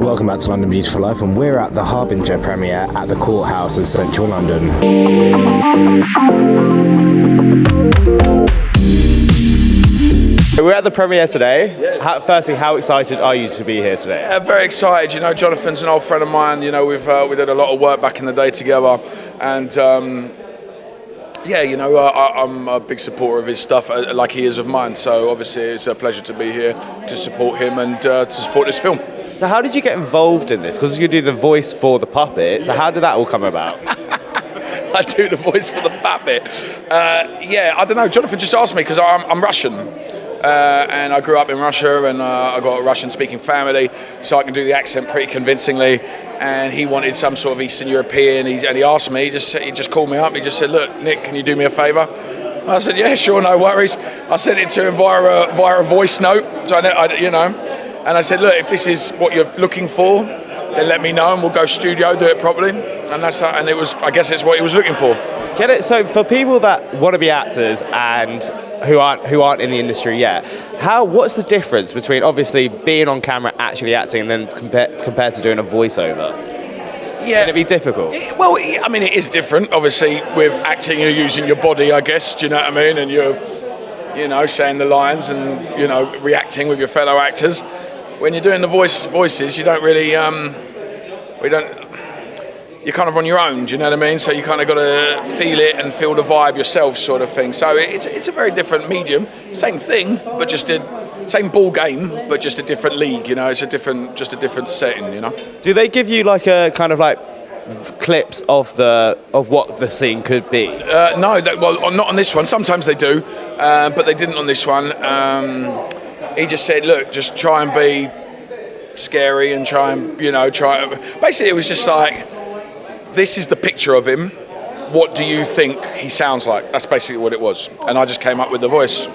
Welcome back to London Beautiful Life, and we're at the Harbinger Premiere at the Courthouse in central London. We're at the premiere today. Yes. Firstly, how excited are you to be here today? Yeah, very excited. You know, Jonathan's an old friend of mine. You know, we did a lot of work back in the day together, and I'm a big supporter of his stuff, like he is of mine. So obviously, it's a pleasure to be here to support him and to support this film. So how did you get involved in this? Because you do the voice for the puppet, so how did that all come about? I do the voice for the puppet. I don't know. Jonathan just asked me because I'm Russian. And I grew up in Russia, and I got a Russian-speaking family, so I can do the accent pretty convincingly. And he wanted some sort of Eastern European, and he asked me. He just called me up. He just said, "Look, Nick, can you do me a favour?" I said, "Yeah, sure, no worries." I sent it to him via a voice note, so and I said, "Look, if this is what you're looking for, then let me know, and we'll go studio, do it properly." And it was, I guess, it's what he was looking for. Get it? So for people that want to be actors and who aren't in the industry yet, what's the difference between obviously being on camera, actually acting, and then compared to doing a voiceover? Yeah, can it be difficult? Well, I mean, it is different. Obviously, with acting, you're using your body, I guess. Do you know what I mean? And you're, saying the lines and reacting with your fellow actors. When you're doing the voices, you don't really. You're kind of on your own, do you know what I mean? So you kind of got to feel it and feel the vibe yourself, sort of thing. So it's a very different medium, same thing, but just same ball game, but just a different league. It's just a different setting. Do they give you like a kind of like clips of what the scene could be? No, not on this one. Sometimes they do, but they didn't on this one. He just said, "Look, just try and be scary and try and try." Basically, it was just like, this is the picture of him. What do you think he sounds like? That's basically what it was. And I just came up with the voice.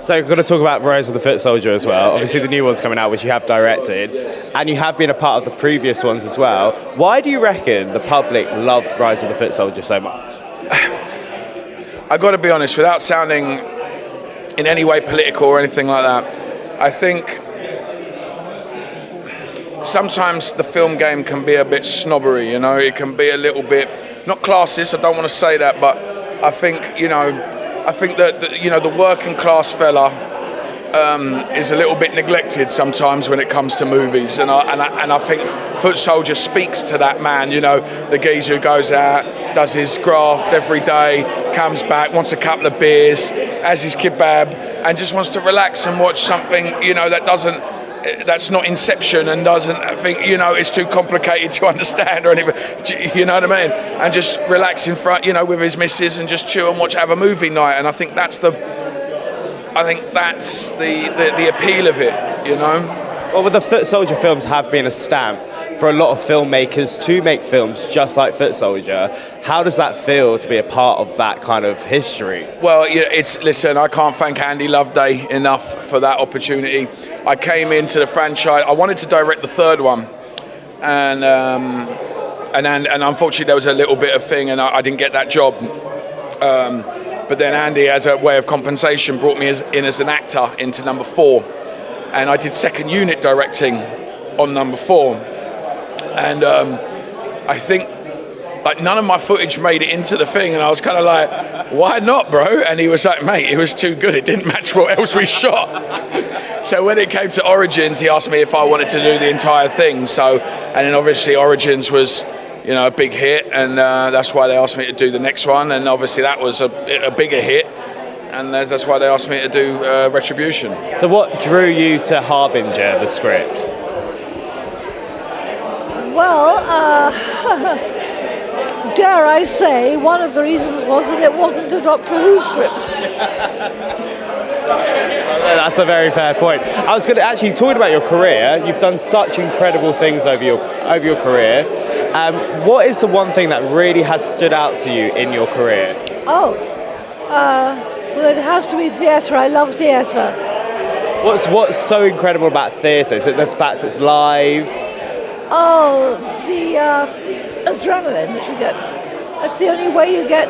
So we're going to talk about Rise of the Foot Soldier as well. Obviously the new one's coming out, which you have directed. And you have been a part of the previous ones as well. Why do you reckon the public loved Rise of the Foot Soldier so much? I got to be honest, without sounding in any way political or anything like that, I think sometimes the film game can be a bit snobbery, it can be a little bit, not classist, I don't want to say that, but I think that the working class fella is a little bit neglected sometimes when it comes to movies, and I think Foot Soldier speaks to that man, the geezer who goes out, does his graft every day, comes back, wants a couple of beers, has his kebab, and just wants to relax and watch something, that's not Inception and doesn't think, it's too complicated to understand or anything, you know what I mean? And just relax in front, with his missus and just chill and have a movie night. And I think that's the appeal of it, Well, the Foot Soldier films have been a stamp for a lot of filmmakers to make films just like Foot Soldier. How does that feel to be a part of that kind of history? Well, listen, I can't thank Andy Loveday enough for that opportunity. I came into the franchise, I wanted to direct the third one, and unfortunately there was a little bit of thing and I didn't get that job. But then Andy, as a way of compensation, brought me in as an actor into number 4. And I did second unit directing on number 4. And I think none of my footage made it into the thing, and I was kind of like, why not, bro? And he was like, mate, it was too good, it didn't match what else we shot. So when it came to Origins, he asked me if I wanted to do the entire thing. And then obviously Origins was, a big hit, and that's why they asked me to do the next one. And obviously that was a bigger hit, and that's why they asked me to do Retribution. So what drew you to Harbinger, the script? Well, dare I say, one of the reasons was that it wasn't a Doctor Who script. That's a very fair point. I was going to actually talk about your career. You've done such incredible things over your career. What is the one thing that really has stood out to you in your career? Well, it has to be theatre. I love theatre. What's so incredible about theatre? Is it the fact it's live? Oh, the adrenaline that you get. That's the only way you get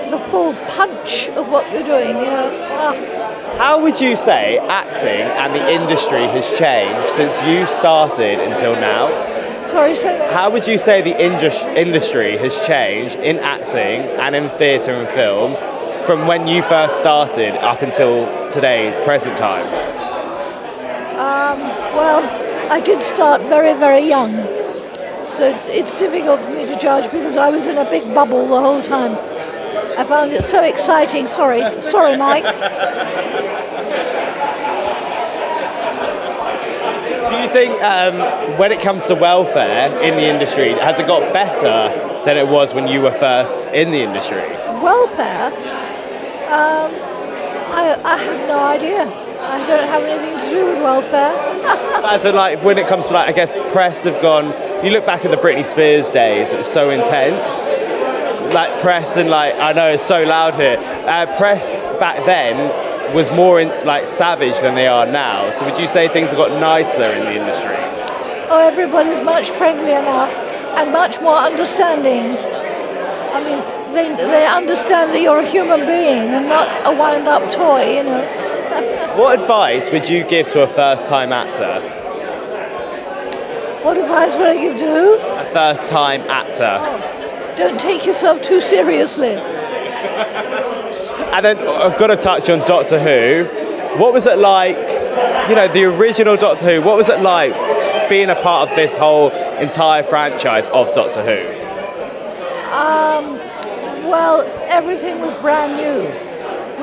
the full punch of what you're doing, How would you say acting and the industry has changed since you started until now? Sorry, say that. How would you say the industry has changed in acting and in theatre and film from when you first started up until today, present time? Well, I did start very, very young, so it's difficult for me to judge because I was in a big bubble the whole time. I found it so exciting. Sorry, Mike. Do you think when it comes to welfare in the industry, has it got better than it was when you were first in the industry? Welfare? I have no idea. I don't have anything to do with welfare. As in, like, when it comes to, like, I guess press have gone. You look back at the Britney Spears days; it was so intense. Like press and like, I know it's so loud here. Press back then was more savage than they are now. So would you say things have got nicer in the industry? Oh, everybody's much friendlier now and much more understanding. I mean, they understand that you're a human being and not a wound-up toy, you know. What advice would you give to a first-time actor? What advice would I give to who? A first-time actor. Oh, don't take yourself too seriously. And then I've got to touch on Doctor Who. What was it like, the original Doctor Who, what was it like being a part of this whole entire franchise of Doctor Who? Well, everything was brand new.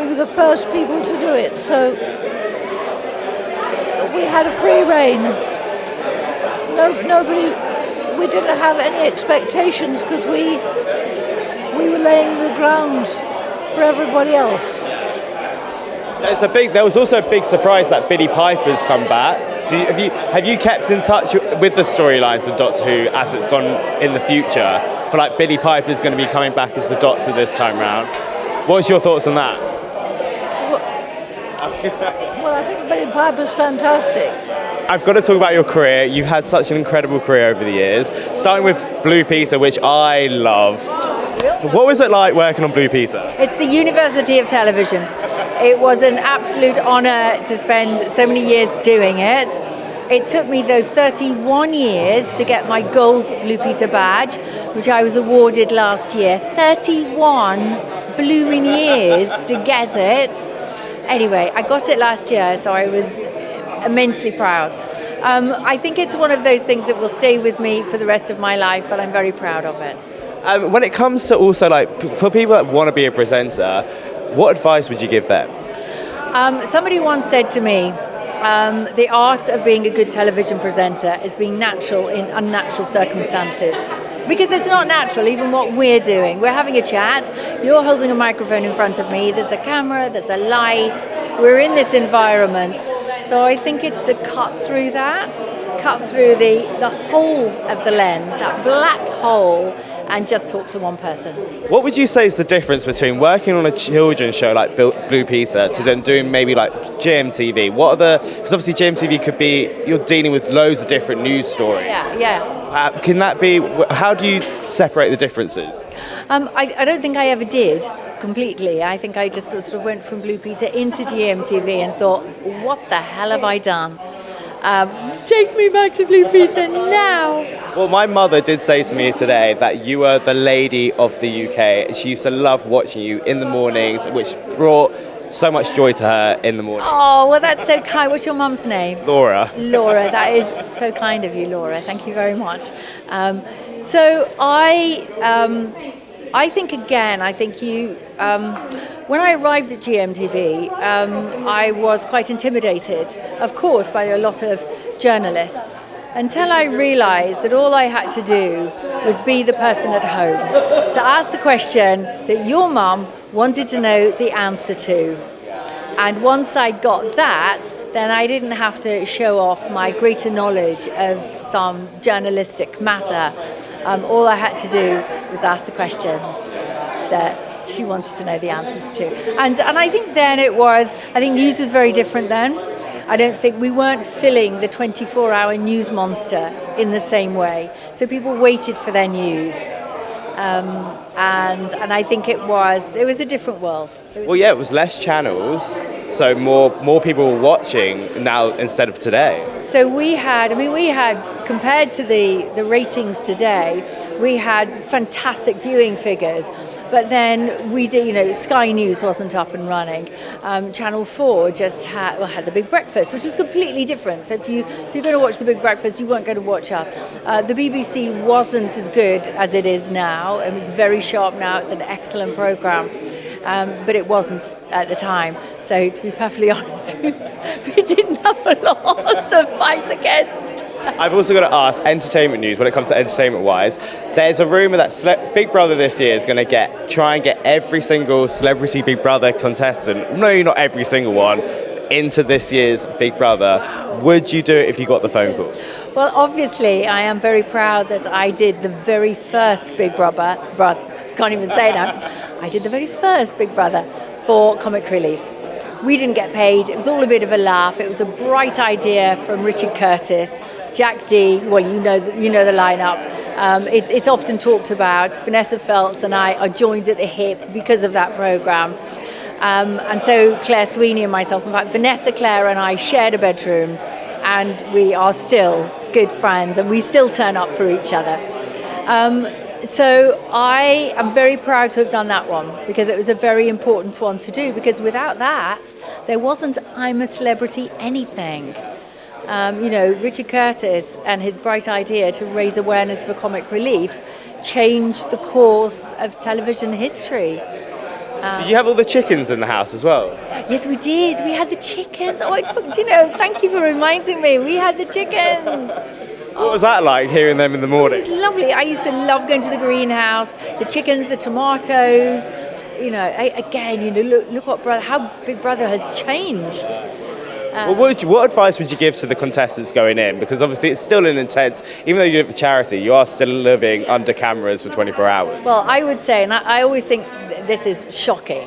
We were the first people to do it, so we had a free reign. We didn't have any expectations because we were laying the ground for everybody else. There was also a big surprise that Billie Piper's come back. Have you kept in touch with the storylines of Doctor Who as it's gone in the future? For like Billie Piper's going to be coming back as the Doctor this time round. What's your thoughts on that? Well, I think Billie Piper's fantastic. I've got to talk about your career. You've had such an incredible career over the years, starting with Blue Peter, which I loved. What was it like working on Blue Peter? It's the University of Television. It was an absolute honour to spend so many years doing it. It took me, though, 31 years to get my gold Blue Peter badge, which I was awarded last year. 31 blooming years to get it. Anyway, I got it last year, so I was immensely proud. I think it's one of those things that will stay with me for the rest of my life, but I'm very proud of it. When it comes to also, for people that want to be a presenter, what advice would you give them? Somebody once said to me, the art of being a good television presenter is being natural in unnatural circumstances. Because it's not natural, even what we're doing. We're having a chat, you're holding a microphone in front of me, there's a camera, there's a light, we're in this environment. So I think it's to cut through the hole of the lens, that black hole, and just talk to one person. What would you say is the difference between working on a children's show like Blue Peter to then doing maybe like GMTV? Because obviously GMTV could be, you're dealing with loads of different news stories. Yeah. How do you separate the differences? I don't think I ever did completely. I think I just sort of went from Blue Peter into GMTV and thought, what the hell have I done? Take me back to Blue Peter now. Well, my mother did say to me today that you were the lady of the UK. She used to love watching you in the mornings, which brought so much joy to her in the morning. Oh, well, that's so kind. What's your mum's name? Laura. Laura, that is so kind of you, Laura. Thank you very much. So I think you, when I arrived at GMTV, I was quite intimidated, of course, by a lot of journalists, until I realised that all I had to do was be the person at home, to ask the question that your mum wanted to know the answer to. And once I got that, then I didn't have to show off my greater knowledge of some journalistic matter. All I had to do was ask the questions that she wanted to know the answers to. And I think then I think news was very different then. I don't think we weren't filling the 24-hour news monster in the same way. So people waited for their news. and I think it was a different world. Well, yeah, it was less channels, so more people were watching now instead of today. So we had, compared to the ratings today, we had fantastic viewing figures. But then we did, Sky News wasn't up and running. Channel 4 just had the Big Breakfast, which was completely different. So if you're going to watch the Big Breakfast, you weren't going to watch us. The BBC wasn't as good as it is now. It was very sharp now. It's an excellent programme. But it wasn't at the time. So to be perfectly honest, we didn't have a lot to fight against. I've also got to ask, entertainment news, when it comes to entertainment-wise, there's a rumour that Big Brother this year is going to try and get every single celebrity Big Brother contestant, no, not every single one, into this year's Big Brother. Would you do it if you got the phone call? Well, obviously, I am very proud that I did the very first Big Brother, can't even say that, I did the very first Big Brother for Comic Relief. We didn't get paid, it was all a bit of a laugh, it was a bright idea from Richard Curtis, Jack D, well, you know the lineup. It's often talked about. Vanessa Feltz and I are joined at the hip because of that programme. And so Claire Sweeney and myself, in fact, Vanessa, Claire and I shared a bedroom, and we are still good friends, and we still turn up for each other. So I am very proud to have done that one, because it was a very important one to do, because without that, there wasn't I'm a Celebrity anything. Richard Curtis and his bright idea to raise awareness for Comic Relief changed the course of television history. Did you have all the chickens in the house as well? Yes, we did. We had the chickens. Thank you for reminding me. We had the chickens. What was that like, hearing them in the morning? It was lovely. I used to love going to the greenhouse, the chickens, the tomatoes. Look how Big Brother has changed. Well, what advice would you give to the contestants going in? Because obviously it's still an intense, even though you do it for charity, you are still living under cameras for 24 hours. Well, I would say, and I always think this is shocking,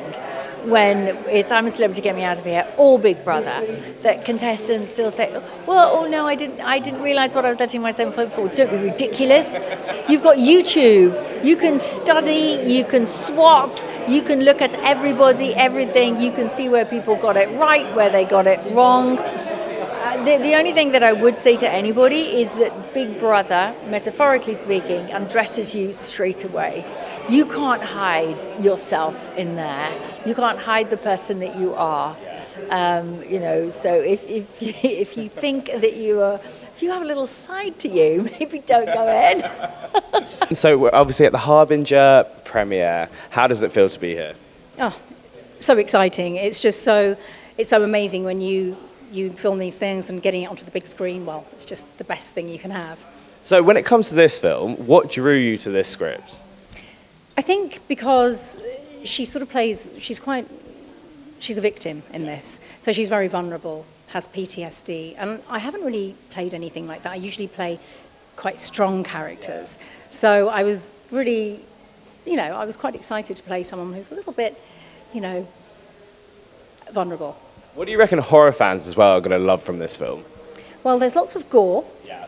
when it's I'm a Celebrity, get me out of here, or Big Brother, that contestants still say, no, I didn't realise what I was letting myself in for. Don't be ridiculous. You've got YouTube. You can study, you can SWOT, you can look at everybody, everything. You can see where people got it right, where they got it wrong. The only thing that I would say to anybody is that Big Brother, metaphorically speaking, undresses you straight away. You can't hide yourself in there. You can't hide the person that you are. So if you think that if you have a little side to you, maybe don't go in. So we're obviously at the Harbinger Premiere. How does it feel to be here? Oh, so exciting. It's so amazing when you film these things, and getting it onto the big screen, well, it's just the best thing you can have. So when it comes to this film, what drew you to this script? I think because she sort of plays, she's a victim in this. So she's very vulnerable, has PTSD, and I haven't really played anything like that. I usually play quite strong characters. So I was really, I was quite excited to play someone who's a little bit, vulnerable. What do you reckon horror fans as well are going to love from this film? Well, there's lots of gore. Yeah.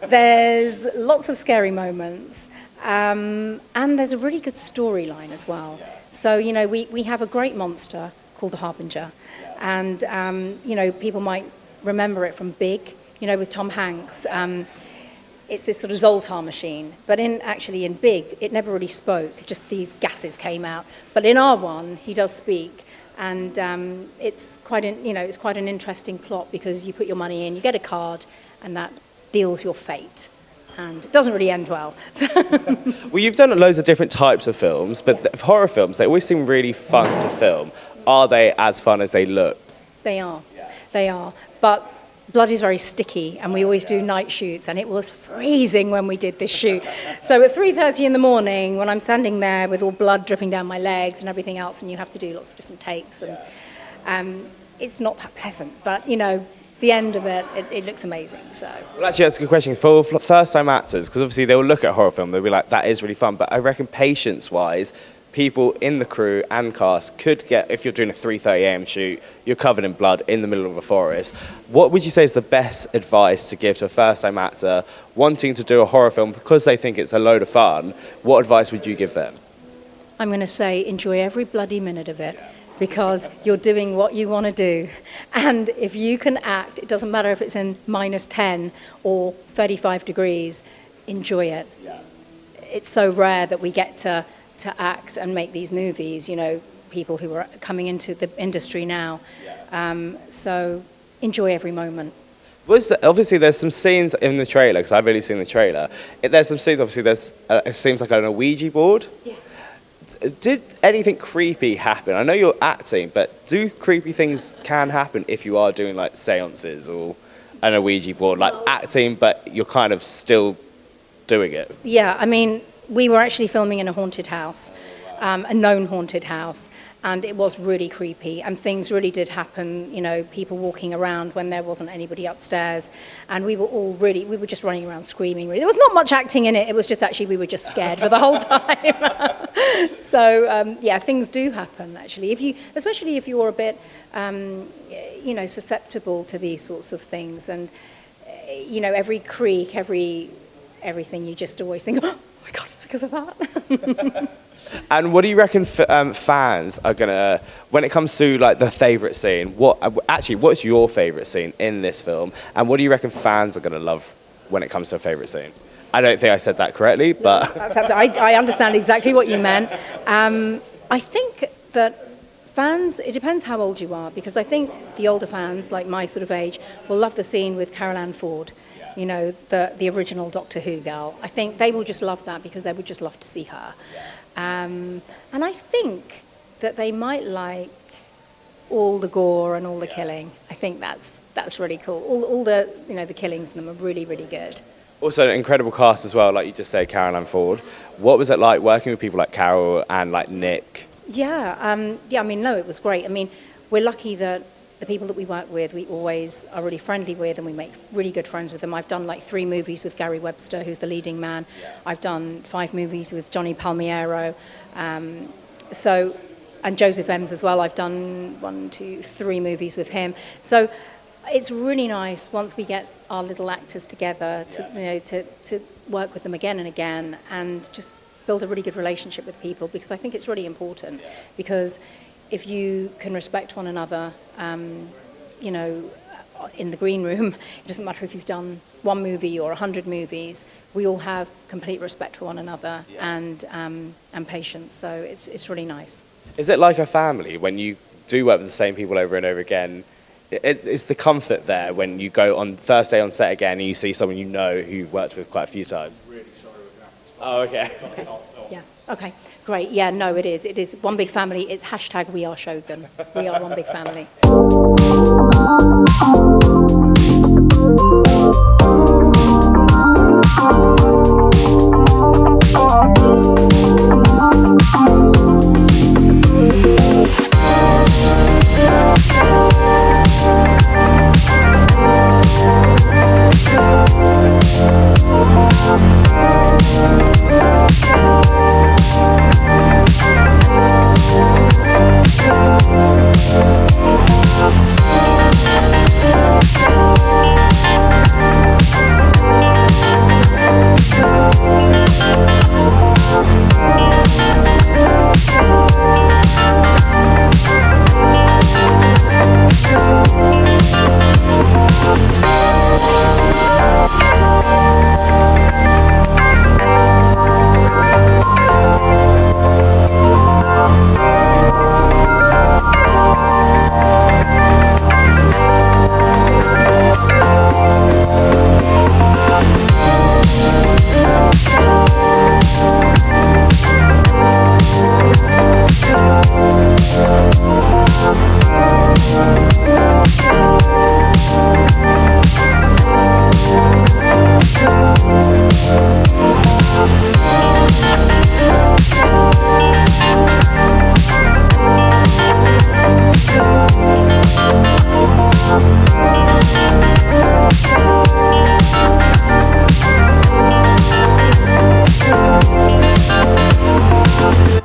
There's lots of scary moments. And there's a really good storyline as well. Yeah. So, we have a great monster called the Harbinger. Yeah. And, people might remember it from Big, with Tom Hanks. It's this sort of Zoltar machine. But in Big, it never really spoke. Just these gases came out. But in our one, he does speak. And it's quite an interesting plot, because you put your money in, you get a card, and that deals your fate. And it doesn't really end well. Well, you've done loads of different types of films, but horror films, they always seem really fun to film. Are they as fun as they look? They are. Yeah. They are. But blood is very sticky, and we always do night shoots, and it was freezing when we did this shoot. So at 3:30 in the morning, when I'm standing there with all blood dripping down my legs and everything else, and you have to do lots of different takes, and it's not that pleasant. But, the end of it looks amazing. So. Well, actually, that's a good question. For first-time actors, because obviously they will look at a horror film, they'll be like, that is really fun. But I reckon patience-wise, people in the crew and cast could get, if you're doing a 3:30 a.m. shoot, you're covered in blood in the middle of a forest. What would you say is the best advice to give to a first-time actor wanting to do a horror film because they think it's a load of fun? What advice would you give them? I'm going to say enjoy every bloody minute of it, because you're doing what you want to do. And if you can act, it doesn't matter if it's in -10 or 35 degrees, enjoy it. It's so rare that we get to act and make these movies, you know, people who are coming into the industry now. So enjoy every moment. Obviously, there's some scenes in the trailer, because I've really seen the trailer. There's some scenes, obviously, it seems like on a Ouija board. Yes. Did anything creepy happen? I know you're acting, but do creepy things can happen if you are doing like seances or on a Ouija board, like acting, but you're kind of still doing it? Yeah, I mean, we were actually filming in a haunted house, a known haunted house, and it was really creepy, and things really did happen, you know, people walking around when there wasn't anybody upstairs, and we were just running around screaming, really. There was not much acting in it, it was just actually we were just scared for the whole time. So, yeah, things do happen, actually, especially if you're a bit, you know, susceptible to these sorts of things, and, you know, every creak, everything, you just always think, oh my God, it's because of that. And what do you reckon fans are gonna, when it comes to like the favourite scene, what's your favourite scene in this film, and what do you reckon fans are gonna love when it comes to a favourite scene? I don't think I said that correctly, but I understand exactly what you meant. I think that fans, it depends how old you are, because I think the older fans, like my sort of age, will love the scene with Carole Ann Ford. You know, the original Doctor Who girl. I think they will just love that because they would just love to see her. And I think that they might like all the gore and all the killing. I think that's really cool. All the, you know, the killings in them are really, really good. Also an incredible cast as well, like you just said, Carole Ann Ford. What was it like working with people like Carole and like Nick? Yeah, I mean, no, it was great. I mean, we're lucky that the people that we work with, we always are really friendly with, and we make really good friends with them. I've done like 3 movies with Gary Webster, who's the leading man. I've done 5 movies with Johnny Palmiero. And Joseph Ems as well. I've done 1, 2, 3 movies with him. So it's really nice once we get our little actors together to work with them again and again, and just build a really good relationship with people, because I think it's really important. Because if you can respect one another, you know, in the green room, it doesn't matter if you've done 1 movie or 100 movies, we all have complete respect for one another and patience. So it's really nice. Is it like a family when you do work with the same people over and over again? Is the comfort there when you go on first day on set again and you see someone you know who you've worked with quite a few times? Really sorry we're going to have to stop. Oh, okay. Yeah. Okay. Great. Yeah. No, it is. It is one big family. It's #WeAreShogun. We are one big family.